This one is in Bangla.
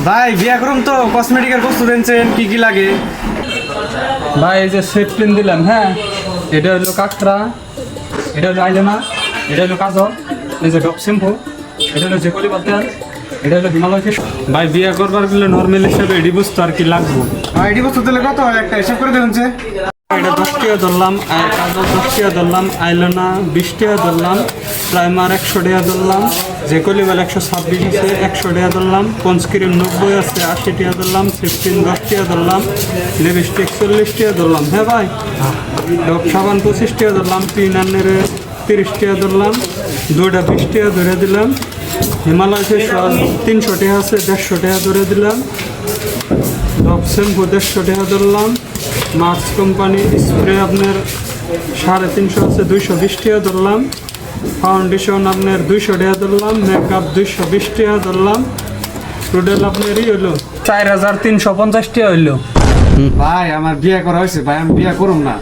ভাই বিয়া করুম তো কসমেটিকের বস্তু দেনছেন কি কি লাগে? ভাই এই যে সেট পেন দিলাম, হ্যাঁ এটা হলো কাকড়া, এটা হলো আইলানা, এটা হলো কাজল, এই যে ডব শ্যাম্পু, এটা হলো জেকলি বাটার, এটা হলো হিমালয় ফেস। ভাই বিয়া করবার গেলে নর্মাল হিসাবে এডি বস্তু আর কি লাগবো। ভাই এটি বস্তু দিলে কত হয় একটা হিসাব করে দেবেন যে? এটা 10 টাকা ধরলাম, আর কাজল 10 টাকা ধরলাম, আইলানা 20 টাকা ধরলাম, প্রাইমার 100 টাকা ধরলাম, জেকলি বেল 126 আছে 100 টাকা ধরলাম, পঞ্চক্রিম 90 আছে 80 টাকা ধরলাম, সিফটিন 10 টাকা ধরলাম, লিপস্টিক 40 টাকা ধরলাম। হ্যাঁ ভাই, ডব সাবান 25 টাকা ধরলাম, পিনানের 30 টাকা ধরলাম, দুইটা 20 টাকা ধরে দিলাম, হিমালয় ফেস 300 টাকা আছে 150 টাকা ধরে দিলাম, ডব শ্যাম্পু 150 টাকা ধরলাম, মার্কস কোম্পানি স্প্রে আপনার 350 আছে 220 টাকা ধরলাম, ফাউন্ডেশন আপনার 200 টাকা ধরলাম, মেকআপ 220 টাকা ধরলাম, টোটাল আপনারই হলো 4350 টাকা হইলো। ভাই আমার বিয়া করা হয়েছে ভাই, আমি বিয়া করুম না।